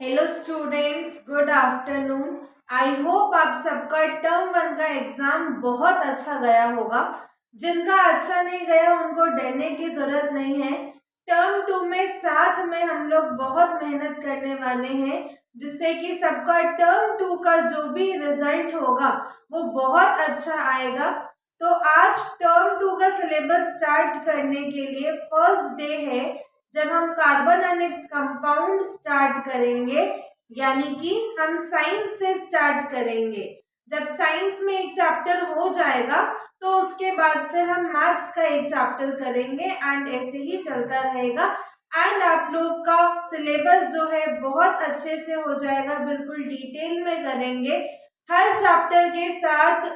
Hello students, good afternoon. I hope आप सबका term one का एग्जाम बहुत अच्छा गया होगा। जिनका अच्छा नहीं गया उनको डरने की जरूरत नहीं है। टर्म टू में साथ में हम लोग बहुत मेहनत करने वाले हैं, जिससे कि सबका टर्म टू का जो भी रिजल्ट होगा वो बहुत अच्छा आएगा। तो आज टर्म टू का सिलेबस स्टार्ट करने के लिए फर्स्ट डे है, जब हम carbon and its compound start करेंगे, यानी कि हम साइंस से स्टार्ट करेंगे। जब साइंस में एक चैप्टर हो जाएगा तो उसके बाद फिर हम मैथ्स का एक चैप्टर करेंगे एंड ऐसे ही चलता रहेगा। एंड आप लोग का सिलेबस जो है बहुत अच्छे से हो जाएगा, बिल्कुल डिटेल में करेंगे। हर चैप्टर के साथ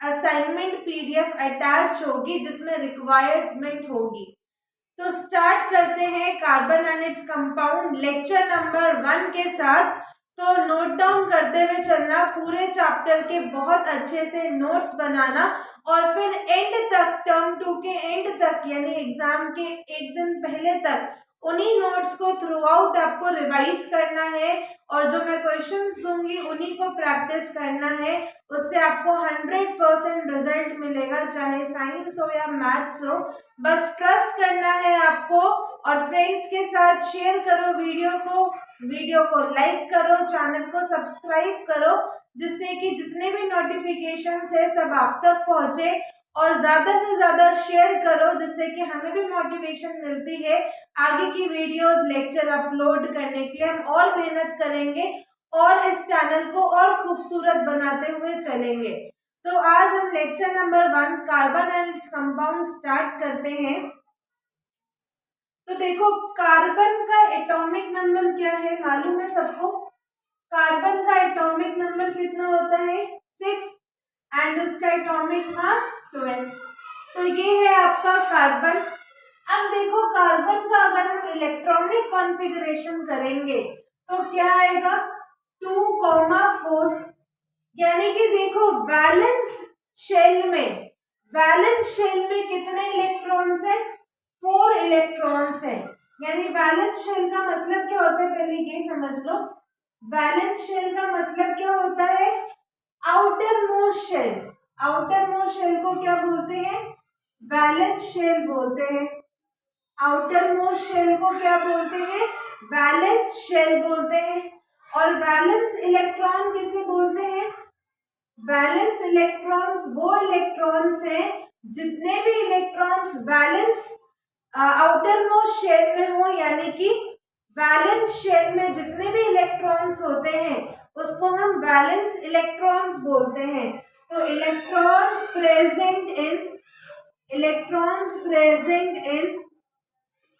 असाइनमेंट पीडीएफ अटैच होगी जिसमें रिक्वायरमेंट होगी। तो स्टार्ट करते हैं carbon and its compound lecture number 1 के साथ। तो नोट डाउन करते हुए चलना, पूरे चैप्टर के बहुत अच्छे से नोट्स बनाना और फिर एंड तक, टर्म 2 के एंड तक यानी एग्जाम के एक दिन पहले तक उन्हीं नोट्स को थ्रू आउट आपको रिवाइज करना है और जो मैं क्वेश्चंस दूंगी उन्हीं को प्रैक्टिस करना है। उससे आपको 100% रिजल्ट मिलेगा, चाहे साइंस हो या मैथ्स हो। बस ट्रस्ट करना है आपको और फ्रेंड्स के साथ शेयर करो वीडियो को लाइक करो, चैनल को सब्सक्राइब करो, जिससे कि जितने भी नोटिफिकेशन है सब आप तक पहुंचे। और ज्यादा से ज्यादा शेयर करो, जिससे कि हमें भी मोटिवेशन मिलती है आगे की वीडियोस लेक्चर अपलोड करने के लिए। हम और मेहनत करेंगे और इस चैनल को और खूबसूरत बनाते हुए चलेंगे। तो आज हम lecture number 1 carbon and its compound start करते हैं। तो देखो, कार्बन का एटॉमिक नंबर क्या है मालूम है सबको? कार्बन का एटॉमिक नंबर कितना होता है? 6 एंड उसका एटॉमिक मास 12। तो ये है आपका कार्बन। अब देखो, कार्बन का अगर हम इलेक्ट्रॉनिक कॉन्फ़िगरेशन करेंगे तो क्या आएगा? 2,4। यानी कि देखो, वैलेंस शेल में कितने इलेक्ट्रॉन्स हैं? 4 इलेक्ट्रॉन्स हैं। यानी वैलेंस शेल का मतलब क्या होता है, पहले ये समझ लो। वैलेंस शेल का मतलब क्या होता है? Outer most shell. Outer most shell को क्या बोलते हैं? वैलेंस शेल बोलते हैं। आउटर मोस्ट शेल को क्या बोलते हैं? वैलेंस शेल बोलते हैं। और वैलेंस इलेक्ट्रॉन किसे बोलते हैं? वैलेंस इलेक्ट्रॉन्स वो इलेक्ट्रॉन्स हैं, जितने भी electrons valence outer most shell में हो, यानी कि वैलेंस शेल में जितने भी इलेक्ट्रॉन्स होते हैं उसको हम वैलेंस इलेक्ट्रॉन्स बोलते हैं। तो electrons present in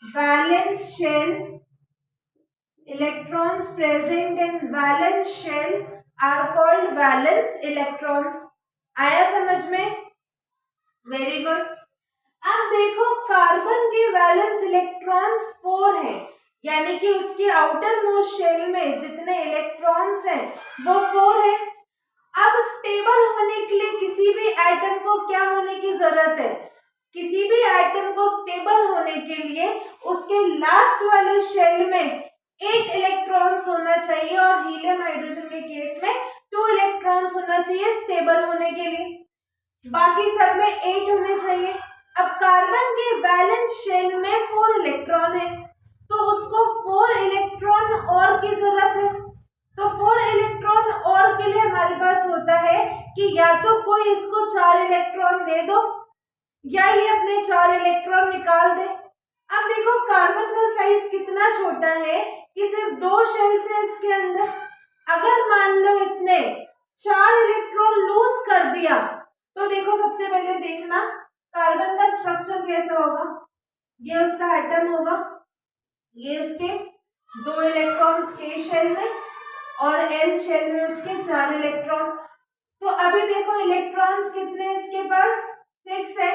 valence shell, electrons present in valence shell are called valence electrons. आया समझ में? Very good. अब देखो, कार्बन के वैलेंस इलेक्ट्रॉन्स 4 हैं, यानी कि उसकी आउटर मोस्ट शेल में जितने इलेक्ट्रॉन्स हैं वो 4 हैं। अब स्टेबल होने के लिए किसी भी एटम को क्या होने की जरूरत है? किसी भी एटम को स्टेबल होने के लिए उसके लास्ट वाले शेल में 8 इलेक्ट्रॉन्स होना चाहिए और हीलियम हाइड्रोजन के केस में 2 इलेक्ट्रॉन्स होना चाहिए स्टेबल होने के लिए। बाकी सब में 8 होने चाहिए। अब कार्बन के वैलेंस शेल में 4 इलेक्ट्रॉन है, तो उसको 4 इलेक्ट्रॉन और की जरूरत है। तो 4 इलेक्ट्रॉन और के लिए हमारे पास होता है कि या तो कोई इसको 4 इलेक्ट्रॉन दे दो या ये अपने 4 इलेक्ट्रॉन निकाल दे। अब देखो, कार्बन का साइज कितना छोटा है कि सिर्फ 2 शेल्स है इसके अंदर। अगर मान लो इसने 4 इलेक्ट्रॉन लूज कर दिया तो देखो, सबसे पहले देखना कार्बन का स्ट्रक्चर कैसा होगा। ये उसका एटम होगा, ये उसके 2 इलेक्ट्रॉन्स के शेल में और एल शेल में उसके 4 इलेक्ट्रॉन। तो अभी देखो, इलेक्ट्रॉन्स कितने इसके पास? 6 है।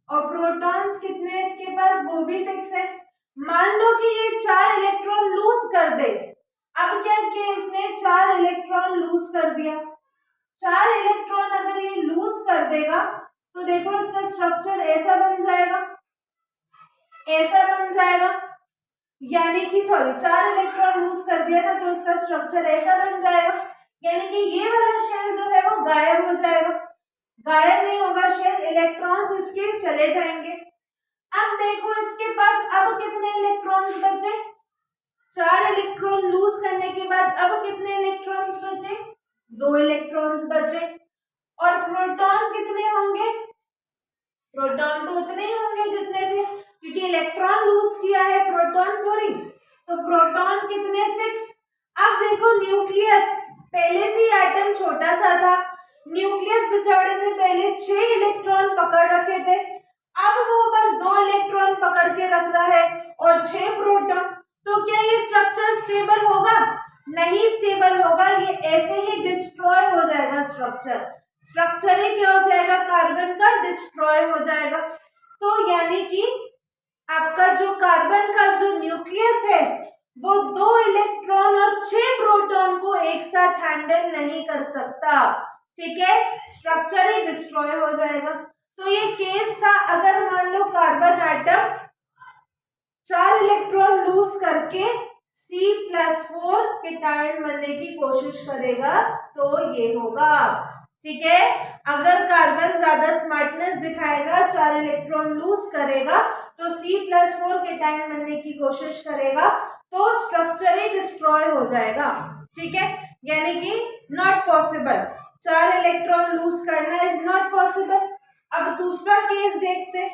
और प्रोटॉन्स कितने हैं इसके पास? वो भी 6 है। मान लो कि ये 4 इलेक्ट्रॉन लूज कर दे। अब क्या किया इसने? 4 इलेक्ट्रॉन लूज कर दिया। 4 इलेक्ट्रॉन अगर ये लूज कर देगा तो देखो, इसका स्ट्रक्चर ऐसा बन जाएगा, ऐसा बन जाएगा। यानी कि सॉरी 4 इलेक्ट्रॉन लूज कर दिया ना तो उसका स्ट्रक्चर ऐसा बन जाएगा, यानी कि ये वाला शेल जो है वो गायब हो जाएगा। गायब नहीं होगा शेल, इलेक्ट्रॉन्स इसके चले जाएंगे। अब देखो इसके पास अब कितने इलेक्ट्रॉन्स बचे, 4 इलेक्ट्रॉन लूज करने के बाद अब कितने इलेक्ट्रॉन्स बचे, 2 इलेक्ट्रॉन्स बचे। और प्रोटॉन कितने होंगे, प्रोटॉन तो उतने ही होंगे जितने थे, क्योंकि इलेक्ट्रॉन लूज किया है, प्रोटॉन थोड़ी। तो प्रोटॉन कितने, 6। अब देखो न्यूक्लियस, पहले से ही एटम छोटा सा था, न्यूक्लियस बेचारे ने पहले 6 इलेक्ट्रॉन पकड़ रखे थे, अब वो बस 2 इलेक्ट्रॉन पकड़ के रख रहा है और 6 प्रोटॉन। तो क्या ये स्ट्रक्चर स्टेबल होगा, नहीं स्टेबल होगा, ये ऐसे ही डिस्ट्रॉय हो जाएगा। स्ट्रक्चर ही क्या हो जाएगा, कार्बन का डिस्ट्रॉय हो जाएगा। तो यानी कि आपका जो कार्बन का जो न्यूक्लियस है वो 2 इलेक्ट्रॉन और 6 प्रोटॉन को एक साथ हैंडल नहीं कर सकता, ठीक है, स्ट्रक्चर ही डिस्ट्रॉय हो जाएगा। तो ये केस था, अगर मान low carbon atom 4 electron lose करके C+4 केटायन बनने की कोशिश करेगा तो ये होगा, ठीक है। अगर कार्बन ज्यादा स्मार्टनेस दिखाएगा, 4 इलेक्ट्रॉन लूज करेगा तो C+4 केटायन बनने की कोशिश करेगा तो स्ट्रक्चर ही डिस्ट्रॉय हो जाएगा, ठीक है, यानी कि नॉट पॉसिबल, 4 इलेक्ट्रॉन लूज करना इज नॉट पॉसिबल। अब दूसरा केस देखते हैं,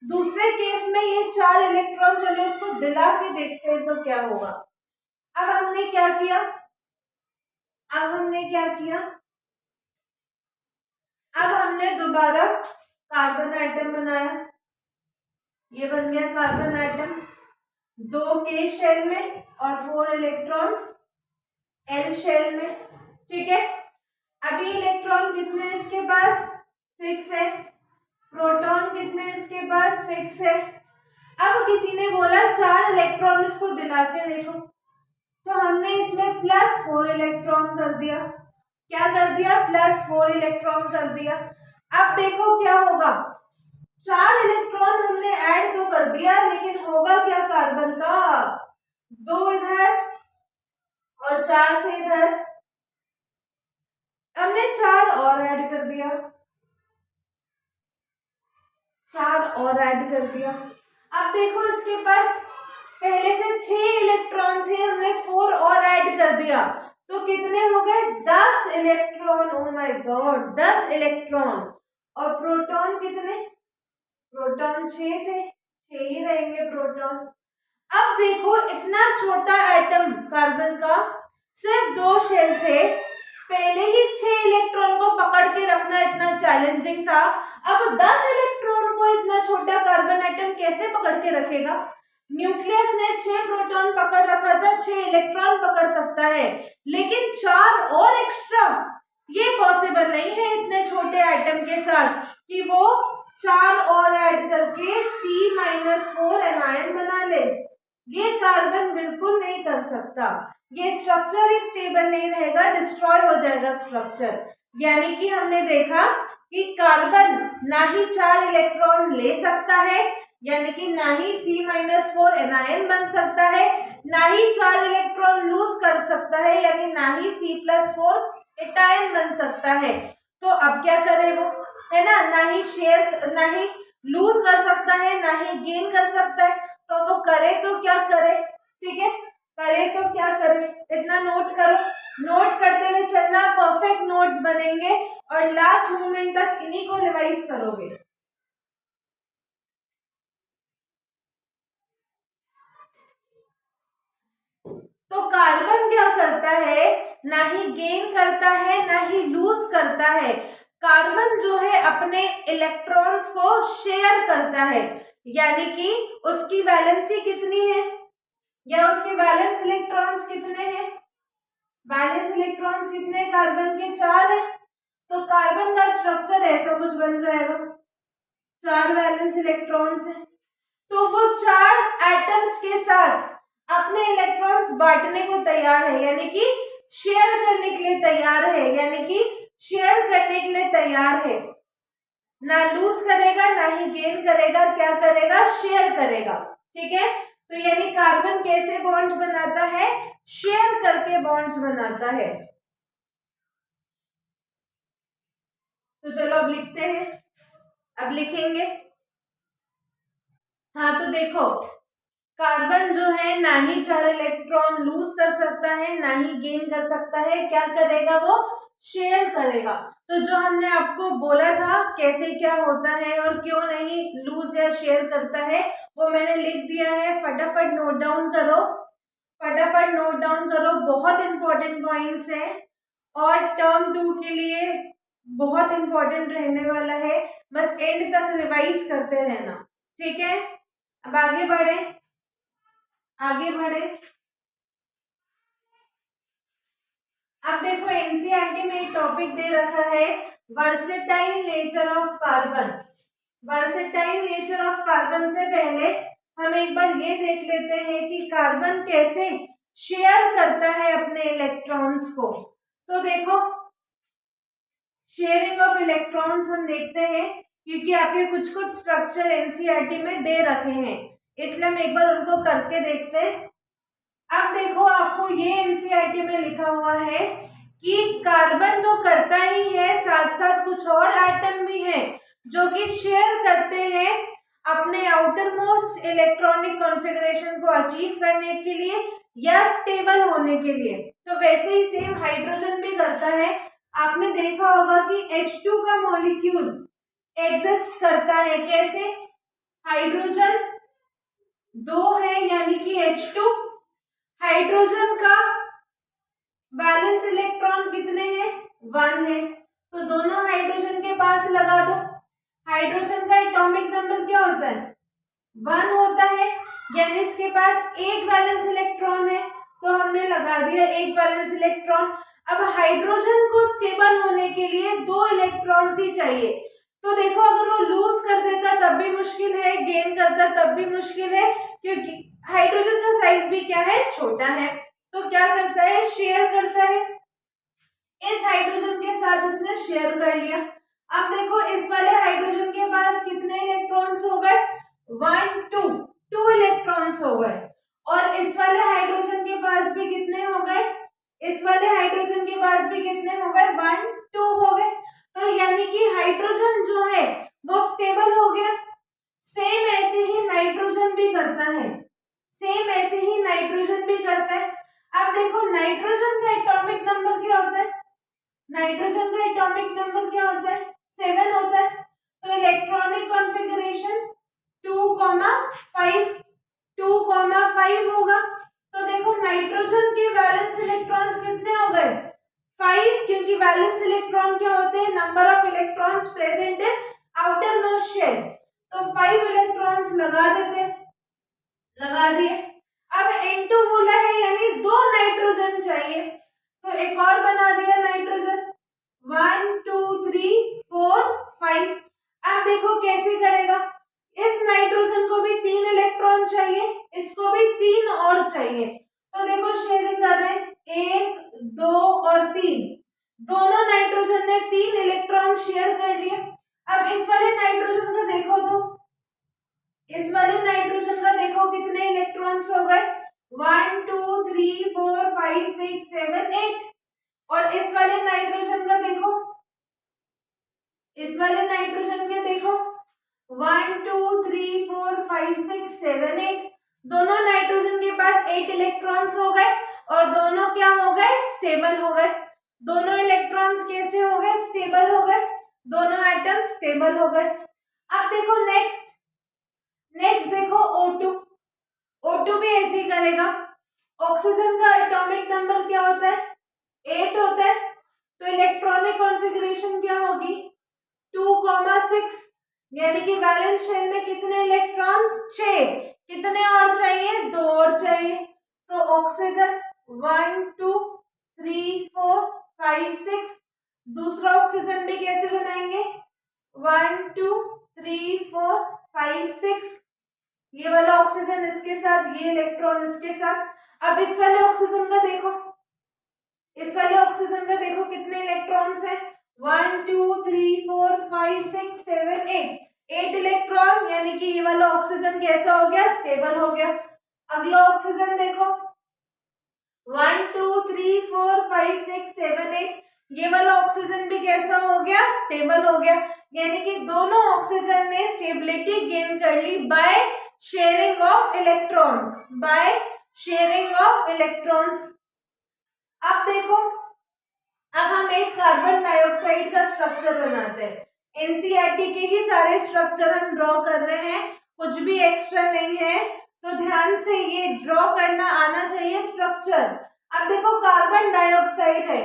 दूसरे केस में ये 4 इलेक्ट्रॉन, चलो इसको दिला के देखते हैं तो क्या होगा। अब हमने क्या किया, अब हमने दोबारा कार्बन एटम बनाया, ये बन गया कार्बन एटम, 2 के शेल में और 4 इलेक्ट्रॉन्स एल शेल में, ठीक है। अभी इलेक्ट्रॉन कितने इसके पास, 6 है, प्रोटॉन कितने इसके पास, 6 है। अब किसी ने बोला 4 इलेक्ट्रॉन इसको दिला के देखो, तो हमने इसमें +4 इलेक्ट्रॉन कर दिया, क्या कर दिया, +4 इलेक्ट्रॉन कर दिया। अब देखो क्या होगा, 4 इलेक्ट्रॉन हमने ऐड तो कर दिया लेकिन होगा क्या, कार्बन का 2 इधर और 4 थे इधर, हमने 4 और ऐड कर दिया, 4 और ऐड कर दिया। अब देखो इसके पास पहले से 6 इलेक्ट्रॉन थे, हमने 4 और ऐड कर दिया तो कितने हो गए, 10 electron, oh my God 10 electron. और प्रोटॉन कितने, प्रोटॉन 6 थे, 6 ही रहेंगे प्रोटॉन। अब देखो इतना छोटा एटम कार्बन का, सिर्फ 2 शेल थे, पहले ही 6 इलेक्ट्रॉन को पकड़ के रखना इतना चैलेंजिंग था, अब 10 इलेक्ट्रॉन को इतना छोटा कार्बन एटम कैसे पकड़ के रखेगा। न्यूक्लियस ने 6 प्रोटॉन पकड़ रखा था, 6 इलेक्ट्रॉन पकड़ सकता है, लेकिन 4 और एक्स्ट्रा ये पॉसिबल नहीं है इतने छोटे एटम के साथ कि वो 4 और ऐड करके C-4 एनायन बना ले, ये कार्बन बिल्कुल नहीं कर सकता, ये स्ट्रक्चर ही स्टेबल नहीं रहेगा, डिस्ट्रॉय हो जाएगा स्ट्रक्चर। यानी कि हमने देखा कि कार्बन ना ही 4 इलेक्ट्रॉन ले सकता है, यानी कि ना ही C-4 एनायन बन सकता है, ना ही 4 इलेक्ट्रॉन लूज कर सकता है, यानी ना ही C+4 एटायन बन सकता है। तो अब क्या करे वो, है ना ही शेयर, ना ही लूज कर सकता है, ना ही गेन कर सकता है, तो वो करे तो क्या करे, ठीक है, करे तो क्या करे, इतना नोट करो, नोट करते हुए चलना, परफेक्ट नोट्स बनेंगे और लास्ट मोमेंट तक इन्हीं को रिवाइज करोगे। तो कार्बन क्या करता है, ना ही गेन करता है ना ही लूज करता है, कार्बन जो है अपने इलेक्ट्रॉन्स को शेयर करता है, यानी कि उसकी वैलेंसी कितनी है या उसके वैलेंस इलेक्ट्रॉन्स कितने हैं, वैलेंस इलेक्ट्रॉन्स कितने, कार्बन के 4 है, तो कार्बन का स्ट्रक्चर ऐसा कुछ बन जाएगा, 4 वैलेंस इलेक्ट्रॉन्स है, तो वो 4 एटम्स के साथ अपने इलेक्ट्रॉन्स बांटने को तैयार है, यानी कि शेयर करने के लिए तैयार है, यानी कि शेयर करने के लिए तैयार है, ना लूज करेगा ना ही गेन करेगा, क्या करेगा, शेयर करेगा, ठीक है। तो यानी कार्बन कैसे बॉन्ड्स बनाता है? शेयर करके बॉन्ड्स बनाता है। तो चलो अब लिखते हैं, अब लिखेंगे। हाँ तो देखो, कार्बन जो है ना ही 4 इलेक्ट्रॉन लूज कर सकता है ना ही गेन कर सकता है। क्या करेगा वो? शेयर करेगा। तो जो हमने आपको बोला था कैसे क्या होता है और क्यों नहीं लूज या शेयर करता है, वो मैंने लिख दिया है। फटाफट नोट डाउन करो, फटाफट नोट डाउन करो, बहुत इंपॉर्टेंट पॉइंट्स हैं और टर्म 2 के लिए बहुत इंपॉर्टेंट रहने वाला है। बस एंड तक रिवाइज करते रहना, ठीक है। अब आगे बढ़े, आगे बढ़े। अब देखो एनसीईआरटी में एक टॉपिक दे रखा है versatile nature of carbon. Versatile nature of carbon से पहले हम एक बार ये देख लेते हैं कि कार्बन कैसे शेयर करता है अपने इलेक्ट्रॉन्स को। तो देखो शेयरिंग ऑफ इलेक्ट्रॉन्स हम देखते हैं, क्योंकि आपके कुछ कुछ स्ट्रक्चर एनसीईआरटी में दे रखे हैं, इसलिए हम एक बार उनको करके देखते हैं। अब देखो आपको ये एनसीईआरटी में लिखा हुआ है कि कार्बन तो करता ही है, साथ साथ कुछ और एटम भी हैं जो कि शेयर करते हैं अपने आउटर मोस्ट इलेक्ट्रॉनिक कॉन्फ़िगरेशन को अचीव करने के लिए या स्टेबल होने के लिए। तो वैसे ही सेम हाइड्रोजन भी करता है। आपने देखा होगा कि H2 का मॉलिक्यूल एग्जिस्ट करता है कैसे? हाइड्रोजन 2 है यानी कि H2, हाइड्रोजन का वैलेंस इलेक्ट्रॉन कितने हैं? 1 है। तो दोनों हाइड्रोजन के पास लगा दो। हाइड्रोजन का एटॉमिक नंबर क्या होता है? 1 होता है, यानी इसके पास एक वैलेंस इलेक्ट्रॉन है, तो हमने लगा दिया एक वैलेंस इलेक्ट्रॉन। अब हाइड्रोजन को स्टेबल होने के लिए 2 इलेक्ट्रॉन्स ही चाहिए। तो देखो अगर वो लूज कर देता तब भी मुश्किल है, गेन करता तब भी मुश्किल है, क्योंकि हाइड्रोजन का साइज भी क्या है? छोटा है। तो क्या करता है? शेयर करता है। इस हाइड्रोजन के साथ इसने शेयर कर लिया। अब देखो इस वाले हाइड्रोजन के पास कितने इलेक्ट्रॉन्स हो गए? 1 2 इलेक्ट्रॉन्स हो गए। और इस वाले हाइड्रोजन के पास भी कितने हो गए? इस वाले हाइड्रोजन के पास भी कितने हो गए? 1 2 हो गए। तो यानी कि हाइड्रोजन जो है वो स्टेबल हो गया। सेम ऐसे ही नाइट्रोजन भी करता है, सेम ऐसे ही नाइट्रोजन भी करता है। अब देखो नाइट्रोजन का एटॉमिक नंबर क्या होता है? नाइट्रोजन का एटॉमिक नंबर क्या होता है? 7 होता है। तो इलेक्ट्रॉनिक कॉन्फ़िगरेशन 2,5 2,5 होगा। तो देखो नाइट्रोजन के वैलेंस इलेक्ट्रॉन्स कितने हो गए? 5, क्योंकि वैलेंस इलेक्ट्रॉन क्या होते हैं? Number of electrons present in outer most shell. तो 5 इलेक्ट्रॉन्स लगा देते, लगा दिए। अब N2 बोला है यानी 2 नाइट्रोजन चाहिए, तो एक और बना दिया नाइट्रोजन। 1 2 3 4 5। अब देखो कैसे करेगा? इस नाइट्रोजन को भी 3 इलेक्ट्रॉन चाहिए, इसको भी 3 और चाहिए। तो देखो शेयरिंग कर रहे हैं, 1 2 और 3। दोनों नाइट्रोजन ने 3 इलेक्ट्रॉन शेयर कर लिए। अब इस वाले नाइट्रोजन का देखो, तो इस वाले नाइट्रोजन का देखो कितने इलेक्ट्रॉन्स हो गए? 1 2 3 4 5 6 7 8। और इस वाले नाइट्रोजन का देखो, इस वाले नाइट्रोजन के देखो 1 2 3 4 5 6 7 8। दोनों नाइट्रोजन के पास 8 इलेक्ट्रॉन्स हो गए और दोनों क्या हो गए? स्टेबल हो गए। दोनों इलेक्ट्रॉन्स कैसे हो गए? स्टेबल हो गए। दोनों एटम स्टेबल हो गए। अब देखो नेक्स्ट देखो O2। O2 भी ऐसे ही करेगा। ऑक्सीजन का एटॉमिक नंबर क्या होता है? 8 होता है। तो इलेक्ट्रॉनिक कॉन्फ़िगरेशन क्या होगी? 2,6, यानी कि वैलेंस शेल में कितने इलेक्ट्रॉन्स? 6। कितने और चाहिए? 2 और चाहिए। तो ऑक्सीजन 1 2 3 4 5 6। दूसरा ऑक्सीजन भी कैसे बनाएंगे? 1 2 3 4 5 6। ये वाला ऑक्सीजन इसके साथ, ये इलेक्ट्रॉन इसके साथ। अब इस वाले ऑक्सीजन का देखो, इस वाले ऑक्सीजन का देखो कितने इलेक्ट्रॉन्स हैं? 1 2 3 4 5 6 7 8। 8 इलेक्ट्रॉन, यानी कि ये वाला ऑक्सीजन कैसा हो गया? स्टेबल हो गया। अगला ऑक्सीजन देखो 1 2 3 4 5 6 7 8, ये वाला ऑक्सीजन भी कैसा हो गया, स्टेबल हो गया। यानी कि दोनों ऑक्सीजन ने स्टेबिलिटी गेन कर ली by sharing of electrons, by sharing of electrons. अब देखो, अब हम एक कार्बन डाइऑक्साइड का स्ट्रक्चर बनाते हैं। एनसीईआरटी के ही सारे स्ट्रक्चर हम ड्रॉ कर रहे हैं, कुछ भी एक्स्ट्रा नहीं है, तो ध्यान से ये ड्रॉ करना आना चाहिए स्ट्रक्चर। अब देखो कार्बन डाइऑक्साइड है,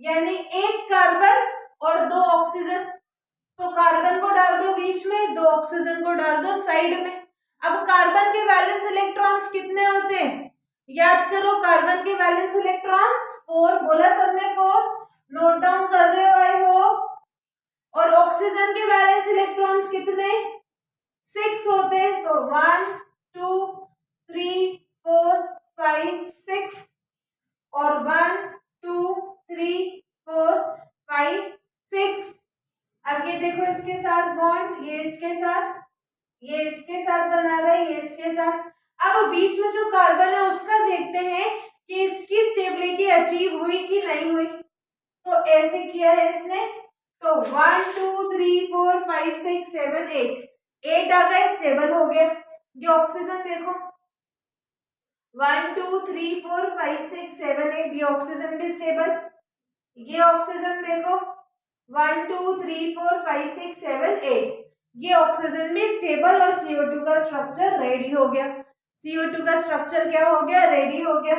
यानी एक कार्बन और दो ऑक्सीजन, तो कार्बन को डाल दो बीच में, दो ऑक्सीजन को डाल दो साइड में। अब कार्बन के वैलेंस इलेक्ट्रॉन्स कितने होते हैं, याद करो, कार्बन के वैलेंस इलेक्ट्रॉन्स 4, बोला सबने 4, नोट डाउन कर रहे हो आई होप। और ऑक्सीजन के वैलेंस इलेक्ट्रॉन्स कितने, 6 होते हैं, तो 1 2 3 4 5 6, और 1 2 3 4 5 6। अब ये देखो इसके साथ बॉन्ड, ये इसके साथ, ये इसके साथ बना रहा है, ये इसके साथ। अब बीच में जो कार्बन है उसका देखते हैं कि इसकी स्टेबिलिटी अचीव हुई कि नहीं हुई। तो ऐसे किया है इसने, तो 1 2 3 4 5 6 7 8, 8 आ गए, स्टेबल हो गया। ये ऑक्सीजन देखो 1 2 3 4 5 6 7 8, ये ऑक्सीजन भी स्टेबल। ये ऑक्सीजन देखो 1 2 3 4 5 6 7 8, ये ऑक्सीजन भी स्टेबल और CO2 का स्ट्रक्चर रेडी हो गया। CO2 का स्ट्रक्चर क्या हो गया, रेडी हो गया।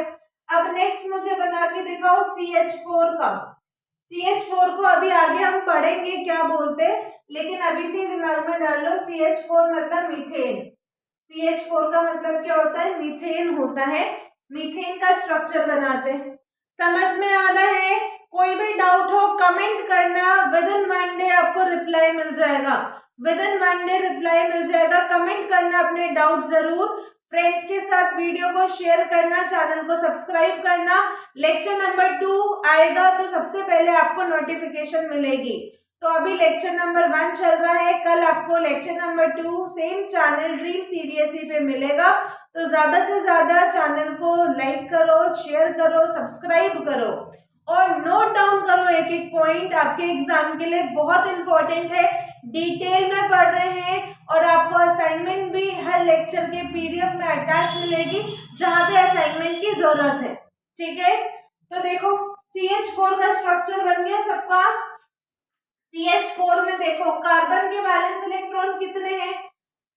अब नेक्स्ट मुझे बना के दिखाओ CH4 का। CH4 को अभी आगे हम पढ़ेंगे क्या बोलते हैं, लेकिन अभी से दिमाग में डाल लो, CH4 मतलब मीथेन। CH4 का मतलब क्या होता है, मीथेन होता है। मीथेन का स्ट्रक्चर बनाते हैं। समझ में आ रहा है, कोई भी डाउट हो कमेंट करना, विद इन 1 डे आपको रिप्लाई मिल जाएगा, विद इन 1 डे रिप्लाई मिल जाएगा। कमेंट करना अपने डाउट जरूर, फ्रेंड्स के साथ वीडियो को शेयर करना, चैनल को सब्सक्राइब करना। लेक्चर नंबर 2 आएगा तो सबसे पहले आपको नोटिफिकेशन मिलेगी। तो अभी लेक्चर नंबर 1 चल रहा है, कल आपको lecture number 2 same channel dream CBSE पे मिलेगा। तो ज्यादा से ज्यादा चैनल को लाइक करो, शेयर करो, सब्सक्राइब करो और नोट डाउन करो एक एक पॉइंट, आपके एग्जाम के लिए बहुत इंपॉर्टेंट है। डिटेल में पढ़ रहे हैं और आपको असाइनमेंट भी हर लेक्चर के PDF में अटैच मिलेगी, जहां पे असाइनमेंट की जरूरत है। ठीक है, तो देखो CH4 का स्ट्रक्चर बन गया सबका। CH4 में देखो कार्बन के वैलेंस इलेक्ट्रॉन कितने हैं,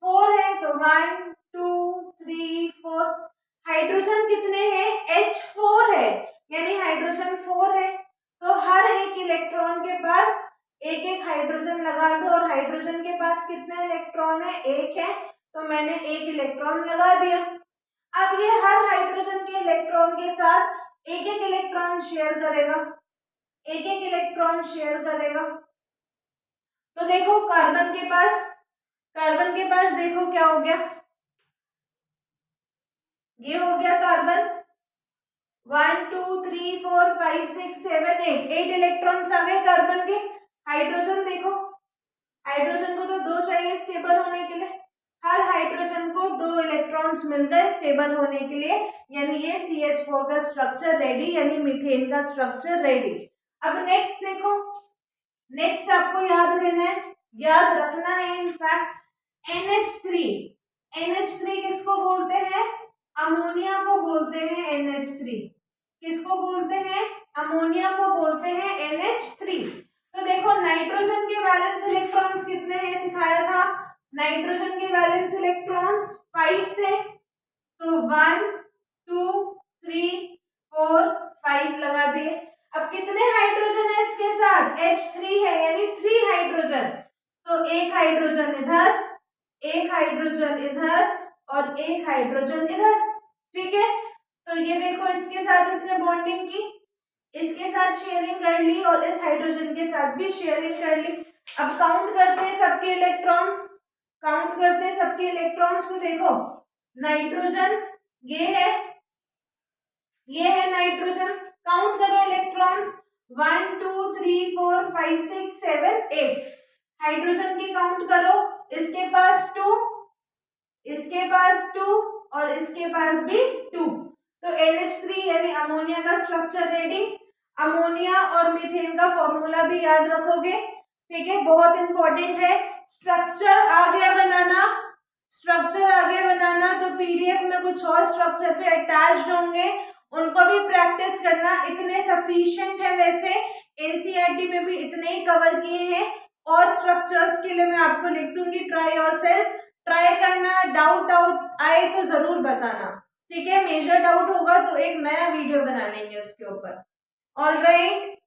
4 है, तो 1 2 3 4। हाइड्रोजन कितने हैं, H4 है, यानी हाइड्रोजन 4 है। तो हर एक इलेक्ट्रॉन के पास एक एक हाइड्रोजन लगा दो, और हाइड्रोजन के पास कितने इलेक्ट्रॉन है, 1 है, तो मैंने 1 इलेक्ट्रॉन लगा दिया। अब ये हर हाइड्रोजन के इलेक्ट्रॉन के साथ एक एक इलेक्ट्रॉन शेयर करेगा, एक एक इलेक्ट्रॉन शेयर करेगा। तो देखो कार्बन के पास देखो क्या हो गया, ये हो गया कार्बन 1 2 3 4 5 6 7 8, 8 इलेक्ट्रॉन्स आ गए कार्बन के। हाइड्रोजन देखो, हाइड्रोजन को तो 2 चाहिए स्टेबल होने के लिए, हर हाइड्रोजन को 2 इलेक्ट्रॉन्स मिल जाए स्टेबल होने के लिए, यानी ये CH4 का स्ट्रक्चर रेडी, यानी मीथेन का स्ट्रक्चर रेडी। अब नेक्स्ट देखो, नेक्स्ट आपको याद रहना है, याद रखना है इनफैक्ट, NH3। NH3 किसको बोलते हैं, अमोनिया को बोलते हैं NH3। किसको बोलते हैं, अमोनिया को बोलते हैं NH3। तो देखो नाइट्रोजन के वैलेंस इलेक्ट्रॉन्स कितने हैं, सिखाया था, नाइट्रोजन के वैलेंस इलेक्ट्रॉन्स 5 थे, तो 1 2 3 4 5 लगा दिए। अब कितने हाइड्रोजन है इसके साथ, H3 है, यानी 3 हाइड्रोजन, तो एक हाइड्रोजन इधर, एक हाइड्रोजन इधर और एक हाइड्रोजन इधर। ठीक है, तो ये देखो इसके साथ इसने बॉन्डिंग की, इसके साथ शेयरिंग कर ली और इस हाइड्रोजन के साथ भी शेयरिंग कर ली। अब काउंट करते हैं सबके इलेक्ट्रॉन्स, काउंट करते हैं सबके इलेक्ट्रॉन्स। तो देखो नाइट्रोजन ये है नाइट्रोजन, काउंट करो इलेक्ट्रॉन्स 1 2 3 4 5 6 7 8। हाइड्रोजन की काउंट करो, इसके पास 2, इसके पास 2 और इसके पास भी 2। तो NH3 यानी अमोनिया का स्ट्रक्चर रेडी। अमोनिया और मीथेन का फॉर्मूला भी याद रखोगे, ठीक है, बहुत इंपॉर्टेंट है। स्ट्रक्चर आ गया बनाना, स्ट्रक्चर आ गया बनाना, तो PDF में कुछ और स्ट्रक्चर पे अटैच्ड होंगे, उनको भी प्रैक्टिस करना। इतने सफिशिएंट है, वैसे NCERT में भी इतने ही कवर किए हैं। और स्ट्रक्चर्स के लिए मैं आपको लिख दूंगी, ट्राई योरसेल्फ, ट्राई करना। डाउट आए तो जरूर बताना, ठीक है। मेजर डाउट होगा तो एक नया वीडियो बना लेंगे उसके ऊपर। ऑलराइट,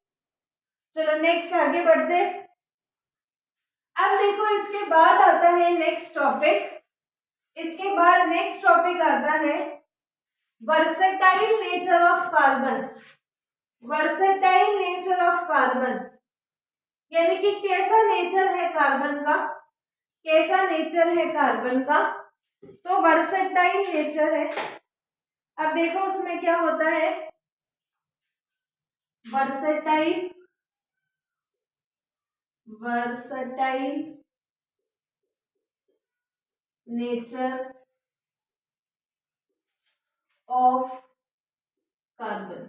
चलो नेक्स्ट आगे बढ़ते। अब देखो इसके बाद आता है नेक्स्ट टॉपिक। इसके बाद नेक्स्ट टॉपिक आता है versatile nature of carbon. Versatile nature of carbon यानी कि कैसा नेचर है कार्बन का, कैसा नेचर है कार्बन का। तो वर्सेटाइल नेचर है। अब देखो उसमें क्या होता है, versatile nature of carbon,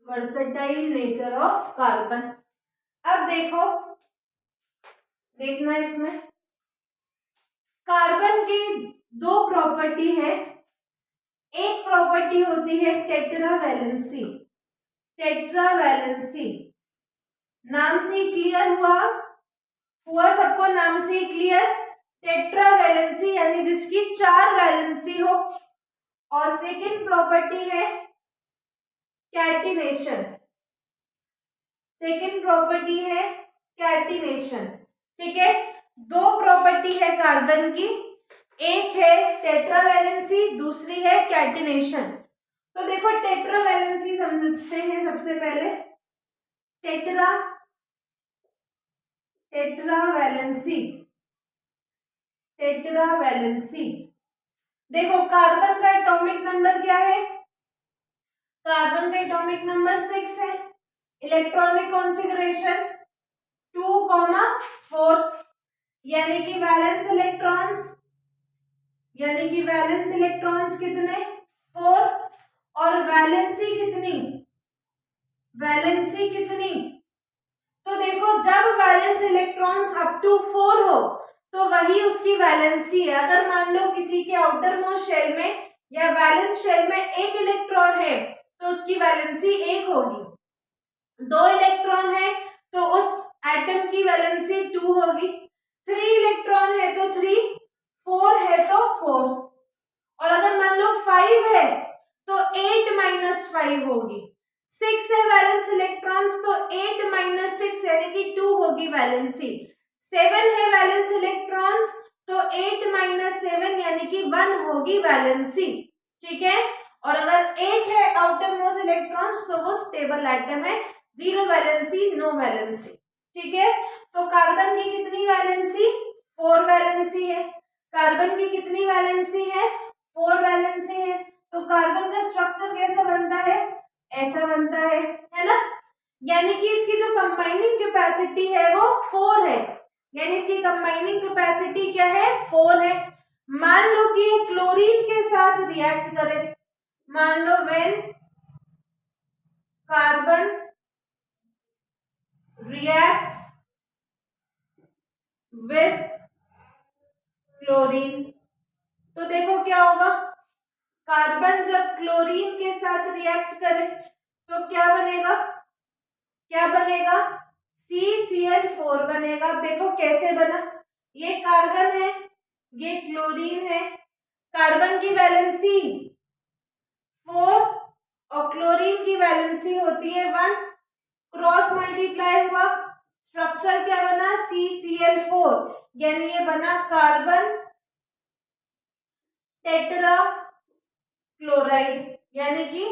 versatile nature of carbon. अब देखो, देखना इसमें कार्बन की दो प्रॉपर्टी है। एक प्रॉपर्टी होती है टेट्रावैलेंसी। टेट्रावैलेंसी नाम से क्लियर हुआ सबको, नाम से क्लियर। टेट्रावैलेंसी यानी जिसकी 4 वैलेंसी हो। और सेकंड प्रॉपर्टी है कैटिनेशन। सेकंड प्रॉपर्टी है कैटिनेशन, ठीक है। दो प्रॉपर्टी है कार्बन की, एक है टेट्रावैलेंसी, दूसरी है कैटिनेशन। तो देखो टेट्रावैलेंसी समझते हैं सबसे पहले। टेट्रावैलेंसी देखो कार्बन का एटॉमिक नंबर क्या है, कार्बन का एटॉमिक नंबर 6 है। इलेक्ट्रॉनिक कॉन्फ़िगरेशन 2,4 यानी कि वैलेंस इलेक्ट्रॉन्स कितने 4 और वैलेंसी कितनी। तो देखो जब वैलेंस इलेक्ट्रॉन्स अप टू 4 हो तो वही उसकी वैलेंसी है। अगर मान लो किसी के आउटर मोस्ट शेल में या वैलेंस शेल में एक इलेक्ट्रॉन है तो उसकी वैलेंसी 1 होगी। 2 इलेक्ट्रॉन है तो उस एटम की वैलेंसी 2 होगी। 3 इलेक्ट्रॉन है तो 3, 4 है तो 4, और अगर मान लो 5 है तो 8 - 5 होगी। 6 है वैलेंस इलेक्ट्रॉन्स तो 8 - 6 यानी कि 2 होगी वैलेंसी। 7 है वैलेंस इलेक्ट्रॉन्स तो 8 - 7 यानी कि 1 होगी वैलेंसी, ठीक है। और अगर 8 है आउटर मोस्ट इलेक्ट्रॉन्स तो वो स्टेबल एटम है, 0 वैलेंसी, नो वैलेंसी, ठीक है। तो कार्बन की कितनी वैलेंसी 4 वैलेंसी है। कार्बन की कितनी वैलेंसी है 4 वैलेंसी है। तो कार्बन का स्ट्रक्चर कैसा बनता है, ऐसा बनता है ना। यानी कि इसकी जो कंबाइनिंग कैपेसिटी है वो 4 है, यानी इसकी कंबाइनिंग कैपेसिटी क्या है 4 है। मान लो कि ये क्लोरीन के साथ रिएक्ट करे, मान लो when carbon reacts with chlorine, तो देखो क्या होगा, कार्बन जब क्लोरीन के साथ रिएक्ट करे तो क्या बनेगा CCl4 बनेगा। अब देखो कैसे बना, ये कार्बन है, ये क्लोरीन है, कार्बन की वैलेंसी 4 और क्लोरीन की वैलेंसी होती है 1, क्रॉस मल्टीप्लाई हुआ, स्ट्रक्चर क्या बना CCl4, यानी ये बना कार्बन टेट्रा क्लोराइड, यानी कि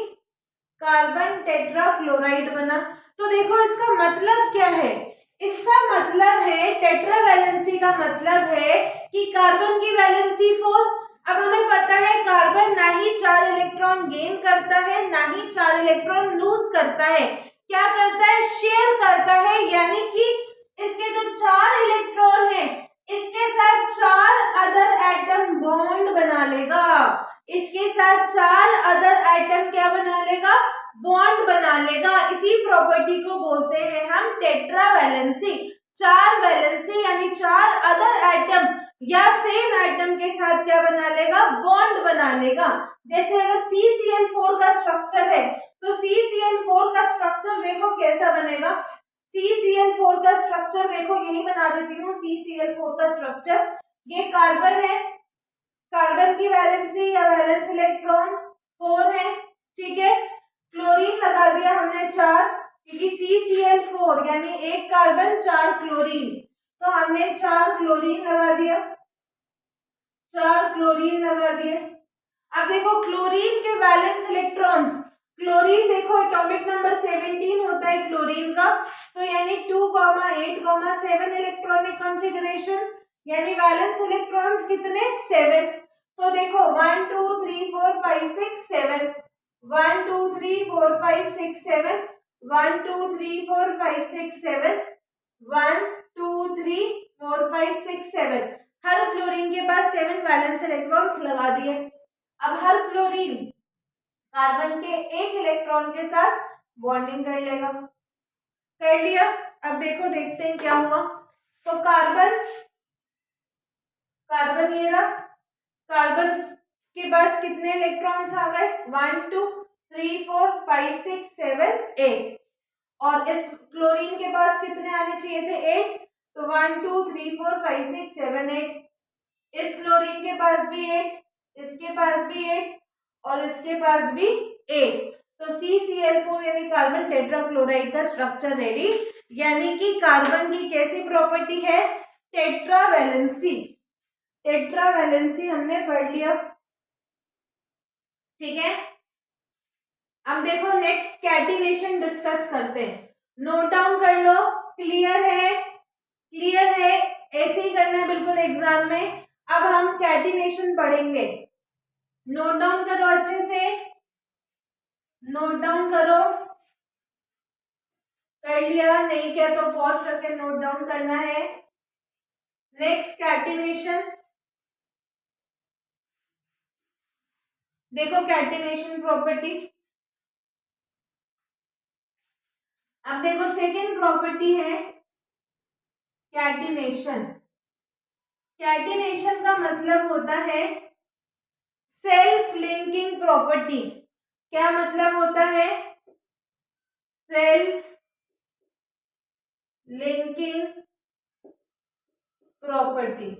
कार्बन टेट्रा क्लोराइड बना। तो देखो इसका मतलब क्या है, इसका मतलब है टेट्रावैलेंसी का मतलब है कि कार्बन की वैलेंसी 4। अब हमें पता है कार्बन ना ही 4 इलेक्ट्रॉन गेन करता है ना ही 4 इलेक्ट्रॉन लूज करता है, क्या करता है शेयर करता है। यानी कि इसके जो 4 इलेक्ट्रॉन है इसके साथ 4 अदर एटम बॉन्ड बना लेगा, इसके साथ 4 अदर एटम क्या बना लेगा, बॉन्ड बना लेगा। इसी प्रॉपर्टी को बोलते हैं हम टेट्रावैलेंसी। 4 वैलेंसी यानी 4 अदर एटम या सेम एटम के साथ क्या बना लेगा, बॉन्ड बना लेगा। जैसे अगर CCl4 का स्ट्रक्चर है तो CCl4 का स्ट्रक्चर देखो कैसा बनेगा। CCl4 का स्ट्रक्चर देखो, यही बना देती हूँ CCl4 का स्ट्रक्चर। ये कार्बन है, कार्बन की वैलेंसी या वैलेंस इलेक्ट्रॉन 4 है, ठीक है। क्लोरीन लगा दिया हमने 4, क्योंकि CCl4 यानी एक कार्बन 4 क्लोरीन, तो हमने 4 क्लोरीन लगा दिया, 4 क्लोरीन लगा दिए। अब देखो क्लोरीन के वैलेंस इलेक्ट्रॉन्स, क्लोरीन देखो एटॉमिक नंबर 17 होता है क्लोरीन का, तो यानी 2, 8, 7 इलेक्ट्रॉनिक कॉन्फ़िगरेशन, यानी वैलेंस इलेक्ट्रॉन्स कितने, 7। तो देखो 1 2 3 4 5 6 7, 1 2 3 4 5 6 7, 1 2 3 4 5 6 7, 1 2 3 4 5 6 7। हर क्लोरीन के पास 7 वैलेंस इलेक्ट्रॉन्स लगा दिए। अब हर क्लोरीन कार्बन के एक इलेक्ट्रॉन के साथ बॉन्डिंग कर लेगा, कर लिया। अब देखो देखते हैं क्या हुआ। तो कार्बन, कार्बन ये रहा, कार्बन के पास कितने इलेक्ट्रॉन्स आ गए, 1 2 3 4 5 6 7 8, और इस क्लोरीन के पास कितने आने चाहिए थे, 8, तो 1 2 3 4 5 6 7 8। इस क्लोरीन के पास भी 8, इसके पास भी 8 और इसके पास भी 8, तो CCl4 यानी कार्बन टेट्राक्लोराइड का स्ट्रक्चर रेडी। यानी कि कार्बन की कैसी प्रॉपर्टी है, टेट्रावैलेंसी, टेट्रावैलेंसी हमने पढ़ लिया, ठीक है। अब देखो नेक्स्ट कैटिनेशन डिस्कस करते हैं, नोट डाउन कर लो, क्लियर है, क्लियर है, ऐसे ही करना है बिल्कुल एग्जाम में। अब हम कैटिनेशन पढ़ेंगे, नोट डाउन करो अच्छे से, नोट डाउन करो, कर लिया, नहीं किया तो पॉज करके नोट डाउन करना है। नेक्स्ट कैटिनेशन, देखो कैटिनेशन प्रॉपर्टी। अब देखो सेकेंड प्रॉपर्टी है कैटिनेशन। कैटिनेशन का मतलब होता है सेल्फ लिंकिंग प्रॉपर्टी। क्या मतलब होता है, self linking property,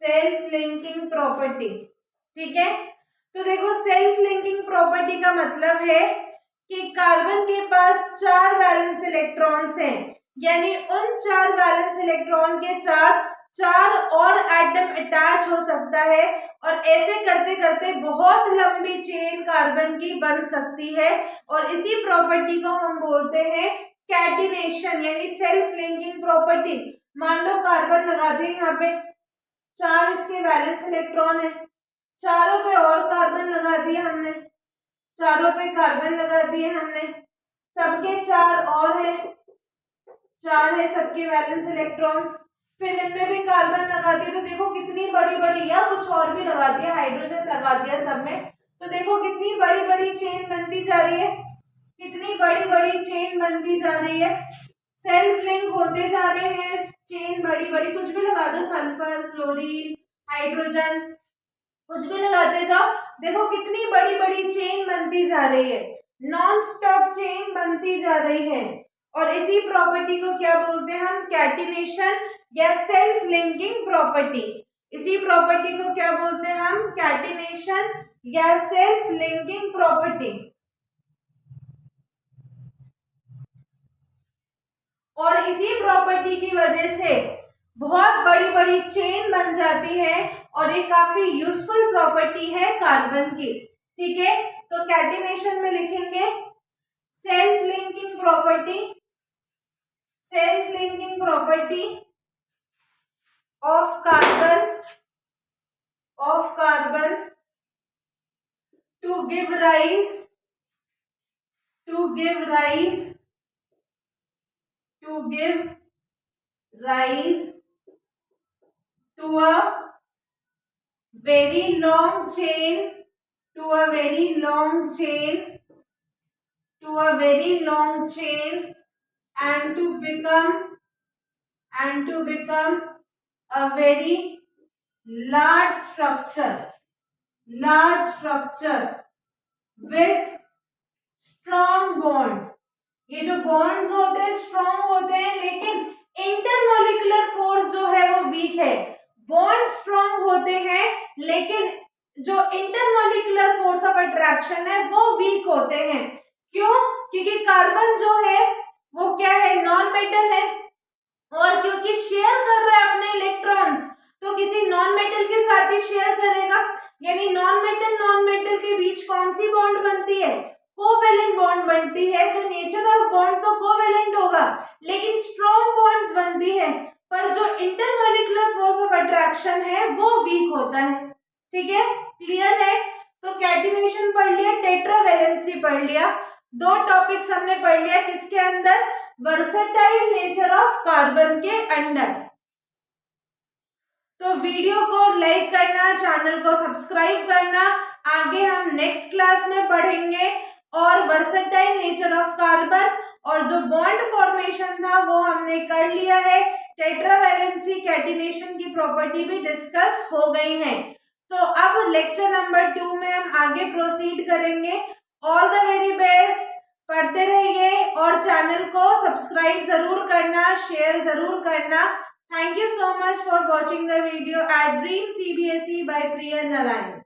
self linking property, ठीक है। तो देखो सेल्फ लिंकिंग प्रॉपर्टी का मतलब है कि कार्बन के पास 4 वैलेंस इलेक्ट्रॉन्स हैं, यानी उन 4 वैलेंस इलेक्ट्रॉन के साथ 4 और एटम अटैच हो सकता है, और ऐसे करते करते बहुत लंबी चेन कार्बन की बन सकती है, और इसी प्रॉपर्टी को हम बोलते हैं कैटिनेशन यानी सेल्फ लिंकिंग प्रॉपर्टी। मान लो कार्बन लगा दें, यहाँ पे 4 इसके वैलेंस इलेक्ट्रॉन है, चारों पे और कार्बन लगा दिए हमने, चारों पे कार्बन लगा दिए हमने, सबके 4 और है, 4 है सबके वैलेंस इलेक्ट्रॉन्स, फिर इनमें भी कार्बन लगा दिए, तो देखो कितनी बड़ी बड़ी, या कुछ और भी लगा दिया, हाइड्रोजन लगा दिया सब में, तो देखो कितनी बड़ी बड़ी चेन बनती जा रही है, कितनी बड़ी बड़ी चेन बनती जा रही है, सेल्फ लिंक होते जा रहे हैं चेन, बड़ी बड़ी, कुछ भी लगा दो, सल्फर, क्लोरीन, हाइड्रोजन, कुछ भी लगाते जाओ, देखो कितनी बड़ी बड़ी चेन बनती जा रही है, नॉन स्टॉप चेन बनती जा रही है। और इसी प्रॉपर्टी को क्या बोलते हैं हम, कैटिनेशन या सेल्फ लिंकिंग प्रॉपर्टी। इसी प्रॉपर्टी को क्या बोलते हैं हम, कैटिनेशन या सेल्फ लिंकिंग प्रॉपर्टी। और इसी प्रॉपर्टी की वजह से बहुत बड़ी बड़ी चेन बन जाती है, और ये काफी यूजफुल प्रॉपर्टी है कार्बन की, ठीक है। तो कैटिनेशन में लिखेंगे self linking property, self linking property of carbon, of carbon to give rise, to give rise, to give rise to a very long chain, to a very long chain, to a very long chain, and to become a very large structure with strong bond. ये जो bonds होते हैं strong होते हैं, लेकिन intermolecular force जो है वो वीक है। बॉन्ड स्ट्रॉन्ग होते हैं लेकिन जो इंटरमोलिकुलर फोर्स ऑफ अट्रैक्शन है वो वीक होते हैं। क्यों? क्योंकि कार्बन जो है वो क्या है, नॉन मेटल है, और क्योंकि शेयर कर रहा है अपने इलेक्ट्रॉन्स, तो किसी नॉन मेटल के साथ ही शेयर करेगा। यानी नॉन मेटल के बीच कौन सी बॉन्ड बनती है, कोवेलेंट बॉन्ड बनती है। तो नेचर ऑफ बॉन्ड तो कोवेलेंट होगा, लेकिन स्ट्रॉन्ग बॉन्ड्स बनती है, पर जो इंटरमोलिकुलर फोर्स ऑफ अट्रैक्शन है वो वीक होता है। ठीक है, क्लियर है? तो कैटिनेशन पढ़ लिया, टेट्रावैलेंसी पढ़ लिया, दो टॉपिक्स हमने पढ़ लिया किसके अंदर, वर्सेटाइल नेचर ऑफ कार्बन के अंदर। तो वीडियो को लाइक करना, चैनल को सब्सक्राइब करना। आगे हम नेक्स्ट क्लास में पढ़ेंगे और वर्सेटाइल नेचर ऑफ कार्बन, और जो बॉन्ड फॉर्मेशन था वो हमने कर लिया है। टेट्रावैलेंसी कैटिनेशन की प्रॉपर्टी भी डिस्कस हो गई है। तो अब लेक्चर नंबर 2 में हम आगे प्रोसीड करेंगे। ऑल द वेरी बेस्ट, पढ़ते रहिए और चैनल को सब्सक्राइब जरूर करना, शेयर जरूर करना। Thank you so much for watching the video at Dream CBSE by Priya Narayan.